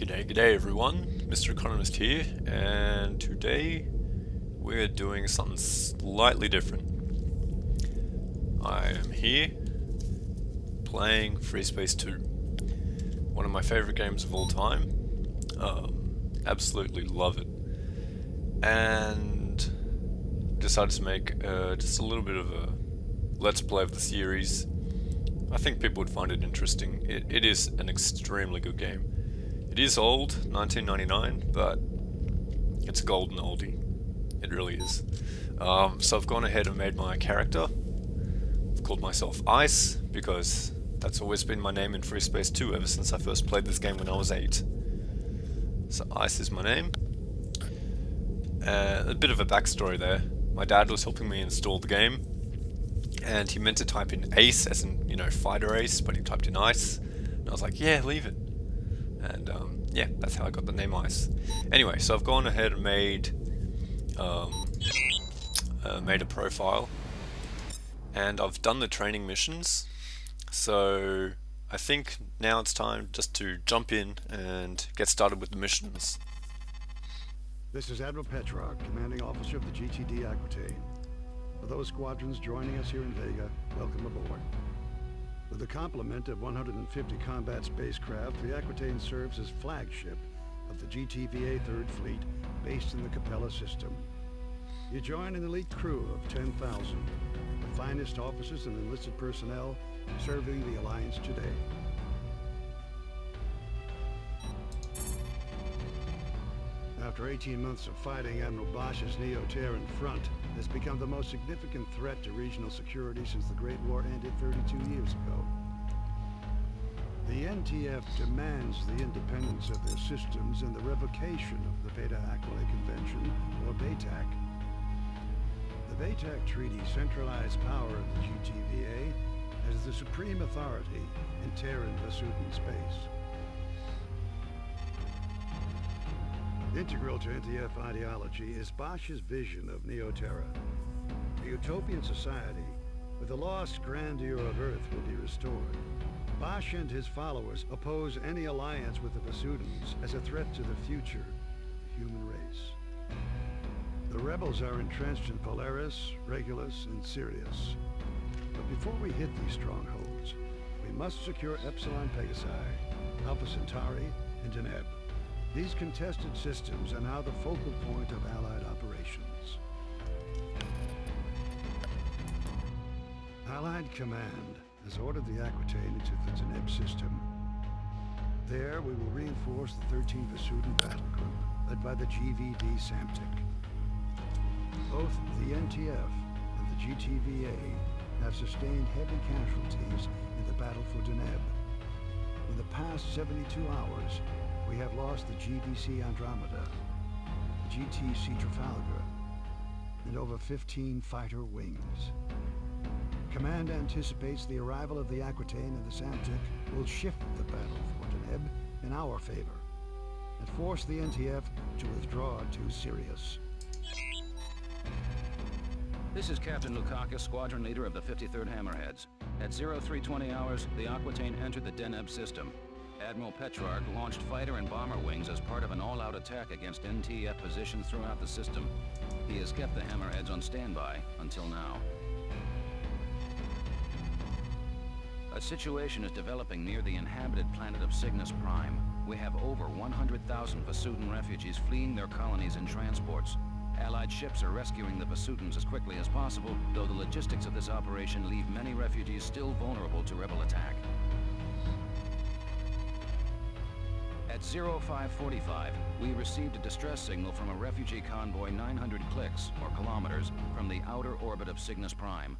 G'day everyone, MrEconomist here, and today we're doing something slightly different. I am here playing FreeSpace 2, one of my favorite games of all time. Absolutely love it, and decided to make just a little bit of a let's play of the series. I think people would find it interesting. It is an extremely good game. It is old, 1999, but it's a golden oldie. It really is. So I've gone ahead and made my character. I've called myself Ice, because that's always been my name in FreeSpace 2 ever since I first played this game when I was 8. So Ice is my name. A bit of a backstory there. My dad was helping me install the game, and he meant to type in Ace, as in, you know, fighter ace, but he typed in Ice. And I was like, yeah, leave it. And yeah, that's how I got the name Ice. Anyway, so I've gone ahead and made a profile, and I've done the training missions. So I think now it's time just to jump in and get started with the missions. This is Admiral Petrarch, Commanding Officer of the GTD Aquitaine. For those squadrons joining us here in Vega, welcome aboard. With a complement of 150 combat spacecraft, the Aquitaine serves as flagship of the GTVA 3rd Fleet, based in the Capella system. You join an elite crew of 10,000, the finest officers and enlisted personnel serving the Alliance today. After 18 months of fighting, Admiral Bosch's Neo-Terran front has become the most significant threat to regional security since the Great War ended 32 years ago. The NTF demands the independence of their systems and the revocation of the Beta-Aquila Convention, or BATAC. The BATAC Treaty centralized power of the GTVA as the supreme authority in Terran Vasudan space. Integral to NTF ideology is Bosch's vision of Neo-Terra. A utopian society where the lost grandeur of Earth will be restored. Bosch and his followers oppose any alliance with the Vasudans as a threat to the future of the human race. The rebels are entrenched in Polaris, Regulus, and Sirius. But before we hit these strongholds, we must secure Epsilon Pegasi, Alpha Centauri, and Deneb. These contested systems are now the focal point of Allied operations. Allied Command has ordered the Aquitaine into the Deneb system. There, we will reinforce the 13th Vasudan Battle Group, led by the GVD Samtic. Both the NTF and the GTVA have sustained heavy casualties in the battle for Deneb. In the past 72 hours, we have lost the GDC Andromeda, the GTC Trafalgar, and over 15 fighter wings. Command anticipates the arrival of the Aquitaine and the Samtic will shift the battle for Deneb in our favor, and force the NTF to withdraw to Sirius. This is Captain Lukakis, Squadron Leader of the 53rd Hammerheads. At 0320 hours, the Aquitaine entered the Deneb system. Admiral Petrarch launched fighter and bomber wings as part of an all-out attack against NTF positions throughout the system. He has kept the Hammerheads on standby until now. A situation is developing near the inhabited planet of Cygnus Prime. We have over 100,000 Vasudan refugees fleeing their colonies in transports. Allied ships are rescuing the Vasudans as quickly as possible, though the logistics of this operation leave many refugees still vulnerable to rebel attack. At 0545, we received a distress signal from a refugee convoy 900 clicks, or kilometers, from the outer orbit of Cygnus Prime.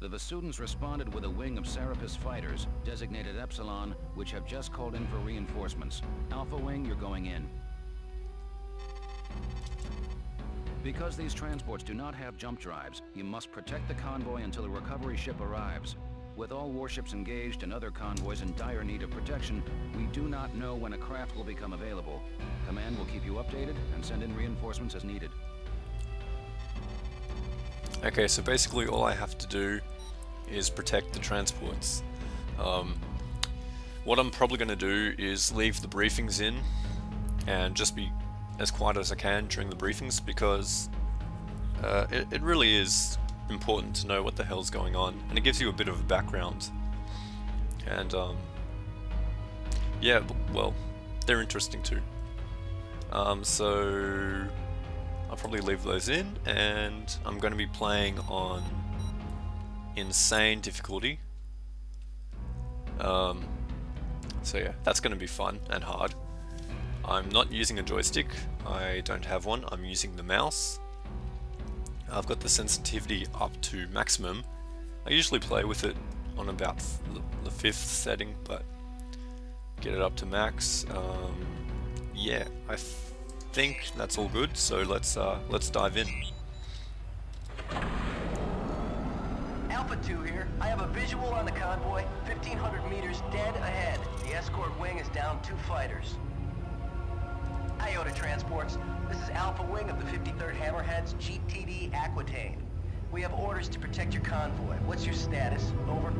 The Vasudans responded with a wing of Serapis fighters, designated Epsilon, which have just called in for reinforcements. Alpha Wing, you're going in. Because these transports do not have jump drives, you must protect the convoy until a recovery ship arrives. With all warships engaged and other convoys in dire need of protection, we do not know when a craft will become available. Command will keep you updated and send in reinforcements as needed. Okay, so basically all I have to do is protect the transports. What I'm probably going to do is leave the briefings in and just be as quiet as I can during the briefings, because it really is important to know what the hell's going on, and it gives you a bit of a background. And yeah, well, they're interesting too. So I'll probably leave those in, and I'm going to be playing on insane difficulty. So yeah, that's going to be fun and hard. I'm not using a joystick, I don't have one, I'm using the mouse. I've got the sensitivity up to maximum. I usually play with it on about the 5th setting, but get it up to max. Yeah, I think that's all good, so let's dive in. Alpha 2 here. I have a visual on the convoy, 1,500 meters dead ahead. The escort wing is down 2 fighters. IOTA transports. This is Alpha Wing of the 53rd Hammerheads, GTD Aquitaine. We have orders to protect your convoy. What's your status? Over.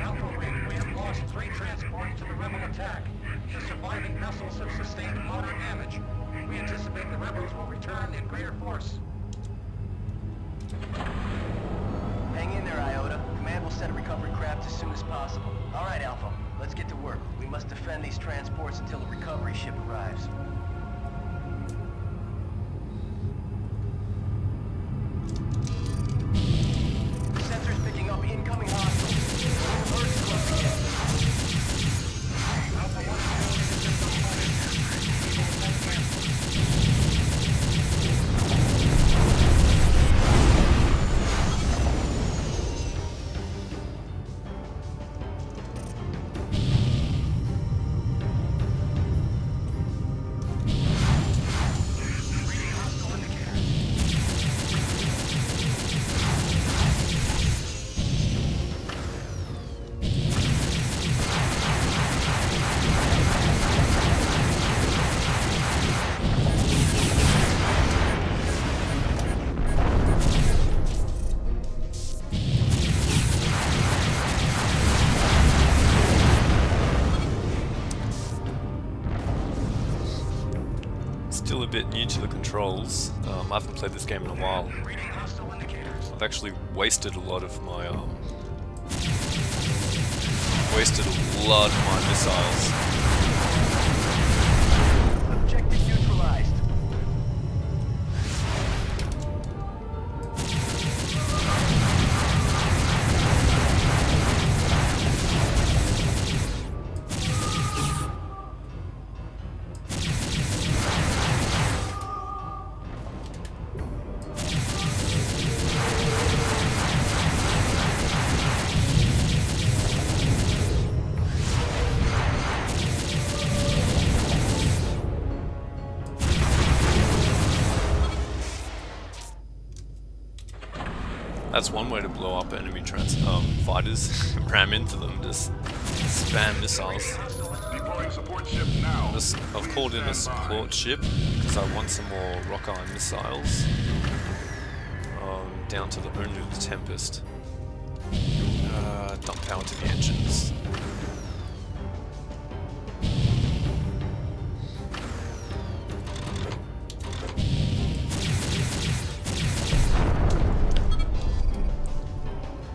Alpha Wing, we have lost 3 transports to the rebel attack. The surviving vessels have sustained moderate damage. We anticipate the rebels will return in greater force. Hang in there, IOTA. Command will send a recovery craft as soon as possible. All right, Alpha. Let's get to work. We must defend these transports until the recovery ship arrives. Sensors picking up incoming hostiles. Alert close to it. Alpha 1 Still a bit new to the controls. I haven't played this game in a while. I've actually wasted a lot of my missiles. Objective neutralized. That's one way to blow up enemy fighters. Ram into them, just spam missiles. Deploying support ship now. I've called in a support ship because I want some more rock iron missiles. Down to only the Tempest. Dump power to the engines.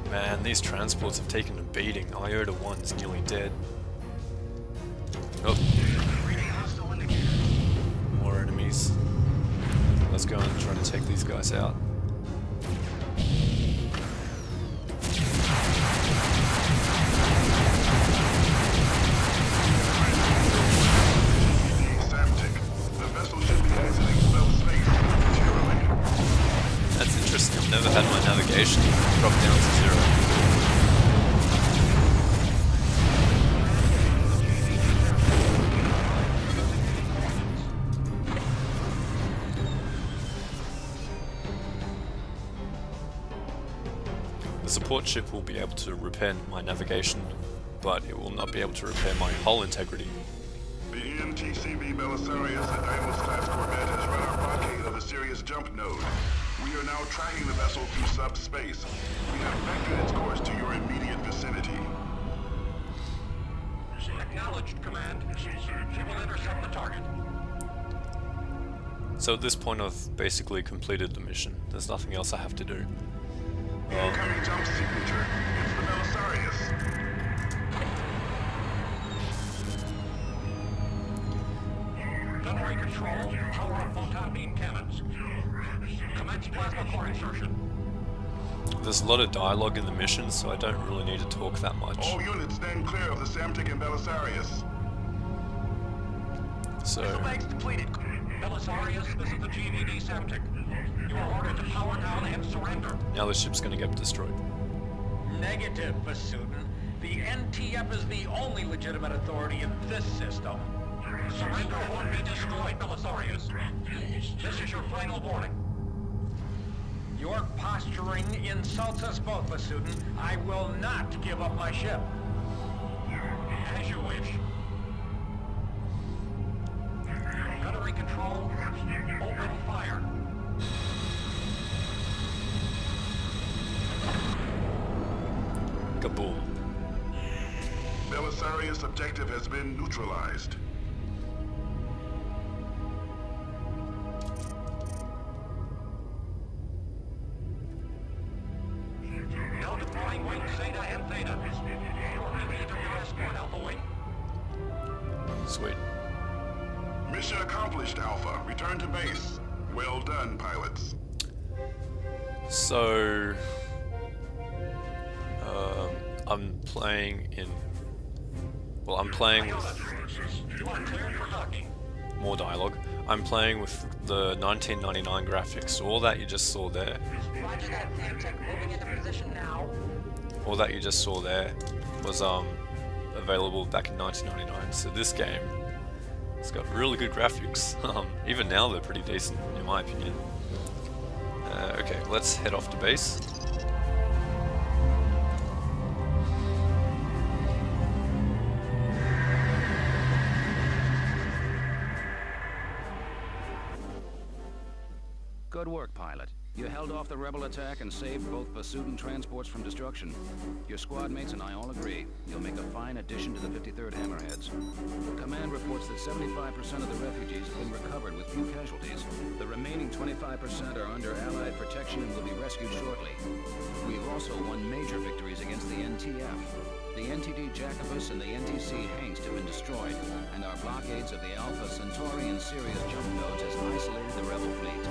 Man, these transports have taken a beating. IOTA 1's nearly dead. Oh. More enemies. Let's go and try to take these guys out. That's interesting. I've never had my navigation drop down to 0. The support ship will be able to repair my navigation, but it will not be able to repair my hull integrity. The NTCV Belisarius at Diamond-class corvette has run our blockade of the Sirius jump node. We are now tracking the vessel through subspace. We have vectored its course to your immediate vicinity. Acknowledged, Command. She will intercept the target. So at this point I've basically completed the mission. There's nothing else I have to do. Incoming jump signature. It's the Belisarius. Gunnery control, power on photon beam cannons. Commence plasma core insertion. There's a lot of dialogue in the mission, so I don't really need to talk that much. All units stand clear of the Samtic and Belisarius. So, Missile banks depleted. Belisarius, this is the GVD Samtic. You are ordered to power down and surrender. now the ship's gonna get destroyed. Negative, Basudin. The NTF is the only legitimate authority in this system. Surrender or be destroyed, Belisarius. This is your final warning. Your posturing insults us both, Basudin. I will not give up my ship. As you wish. Gunnery control, open fire. Kaboom. Belisarius objective has been neutralized. Now deploying wing Zeta and Theta. You are relieved of your escort, Alpha Wing. Sweet. Mission accomplished, Alpha. Return to base. Well done, pilots. So, I'm playing in... Well, I'm playing with You are cleared for docking. more dialogue. I'm playing with the 1999 graphics. So all that you just saw there, Roger that, Samtic. Moving into position now. all that you just saw there was available back in 1999. So this game, it's got really good graphics. Even now they're pretty decent in my opinion. Okay, let's head off to base. Good work, pilot. You held off the rebel attack and saved both Basudin transports from destruction. Your squad mates and I all agree you'll make a fine addition to the 53rd Hammerheads. Command reports that 75% of the refugees have been recovered with few casualties. The remaining 25% are under Allied protection and will be rescued shortly. We've also won major victories against the NTF. The NTD Jacobus and the NTC Hengst have been destroyed, and our blockades of the Alpha Centauri and Sirius jump nodes has isolated the rebel fleet.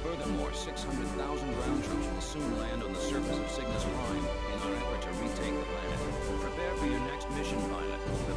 Furthermore, 600,000 ground troops will soon land on the surface of Cygnus Prime in our effort to retake the planet. Prepare for your next mission, pilot. The